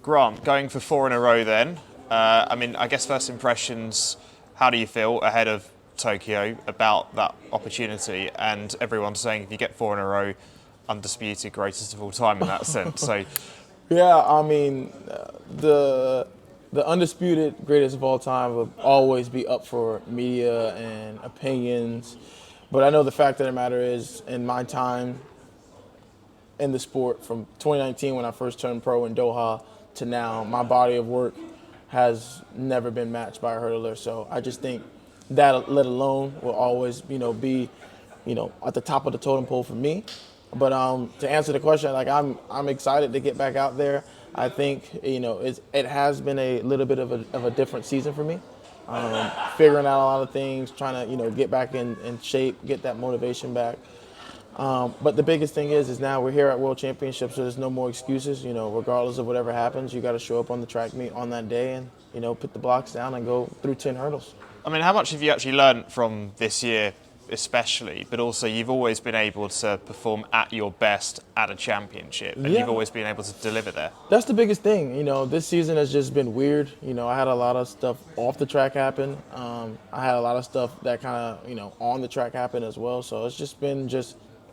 Grant, going for 4 in a row then. I guess first impressions, how do you feel ahead of Tokyo about that opportunity? And everyone's saying if you get 4 in a row, undisputed greatest of all time in that sense. So, Yeah, the undisputed greatest of all time will always be up for media and opinions. But I know the fact of the matter is, in my time in the sport, from 2019 when I first turned pro in Doha to now, my body of work has never been matched by a hurdler. So I just think that, let alone, will always, be, at the top of the totem pole for me. But to answer the question, like I'm excited to get back out there. I think it has been a little bit of a different season for me. Figuring out a lot of things, trying to get back in shape, get that motivation back. But the biggest thing is now we're here at World Championships, so there's no more excuses. Regardless of whatever happens, you got to show up on the track meet on that day and put the blocks down and go through 10 hurdles. how much have you actually learned from this year, especially? But also, you've always been able to perform at your best at a championship, and you've always been able to deliver there. That's the biggest thing. This season has just been weird. I had a lot of stuff off the track happen. I had a lot of stuff that kind of on the track happen as well. So it's just been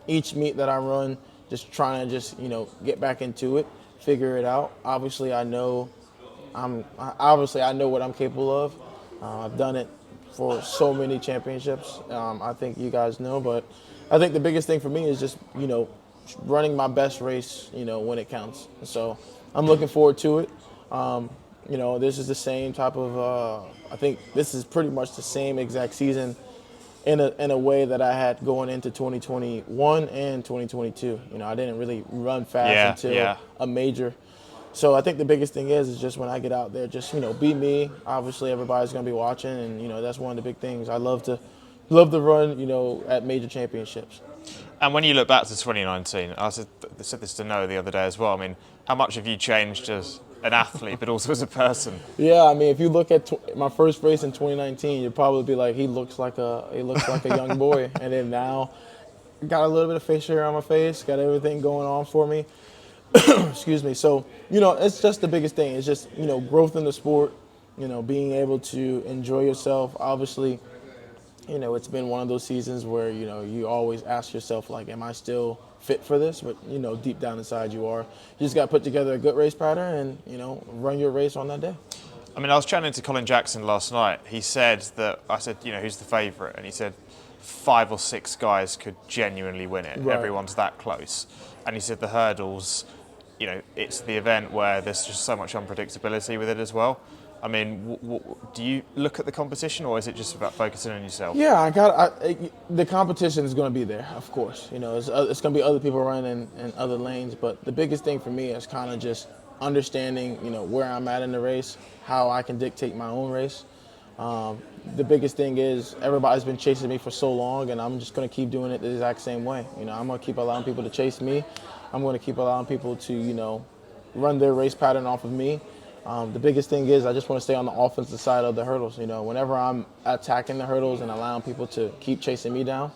each meet that I run, just trying to get back into it, figure it out. Obviously, I know what I'm capable of. I've done it for so many championships. I think you guys know, but I think the biggest thing for me is just running my best race, when it counts. So I'm looking forward to it. This is the same type of. I think this is pretty much the same exact season in a way that I had going into 2021 and 2022. I didn't really run fast until a major. So I think the biggest thing is just when I get out there, just be me. Obviously, everybody's going to be watching, and that's one of the big things. I love to run, at major championships. And when you look back to 2019, I said this to Noah the other day as well. How much have you changed as an athlete, but also as a person? Yeah, if you look at my first race in 2019, you'd probably be like, he looks like a young boy. And then now, got a little bit of facial hair on my face, got everything going on for me. Excuse me. So, it's just the biggest thing. It's just, growth in the sport, being able to enjoy yourself. Obviously, it's been one of those seasons where, you always ask yourself, like, am I still fit for this? But, deep down inside you are. You just got to put together a good race pattern and, run your race on that day. I was chatting to Colin Jackson last night. He said that, I said, who's the favourite? And he said 5 or 6 guys could genuinely win it. Right. Everyone's that close. And he said the hurdles, it's the event where there's just so much unpredictability with it as well. Do you look at the competition, or is it just about focusing on yourself? Yeah, the competition is going to be there, of course. It's going to be other people running in other lanes, but the biggest thing for me is kind of just understanding, where I'm at in the race, how I can dictate my own race. The biggest thing is everybody's been chasing me for so long, and I'm just going to keep doing it the exact same way. I'm going to keep allowing people to chase me. I'm going to keep allowing people to, run their race pattern off of me. The biggest thing is I just want to stay on the offensive side of the hurdles. Whenever I'm attacking the hurdles and allowing people to keep chasing me down,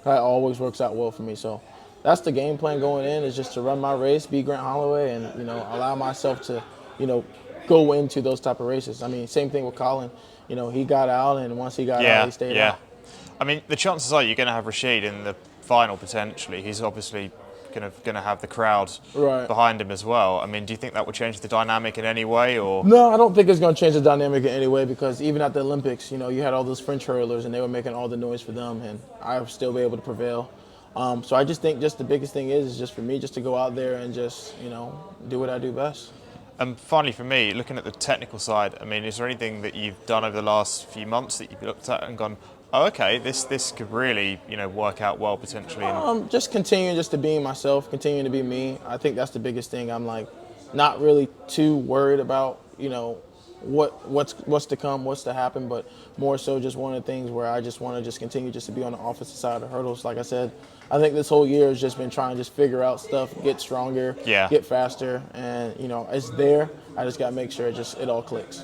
that always works out well for me. So that's the game plan going in, is just to run my race, be Grant Holloway, and, allow myself to, go into those type of races. Same thing with Colin. He got out, and once he got out, he stayed out. The chances are you're going to have Rashid in the final potentially. He's obviously going to have the crowd behind him as well. Do you think that will change the dynamic in any way, or? No, I don't think it's going to change the dynamic in any way, because even at the Olympics, you had all those French hurlers and they were making all the noise for them, and I would still be able to prevail. So I just think the biggest thing is just for me just to go out there and just, do what I do best. And finally for me, looking at the technical side, is there anything that you've done over the last few months that you've looked at and gone, oh, okay, this could really, work out well potentially? Just continuing just to be myself, continuing to be me. I think that's the biggest thing. I'm not really too worried about, what's to come, what's to happen, but more so just one of the things where I just want to just continue just to be on the offensive side of the hurdles. Like I said, I think this whole year has just been trying to just figure out stuff, get stronger, get faster, and it's there. I just got to make sure it all clicks.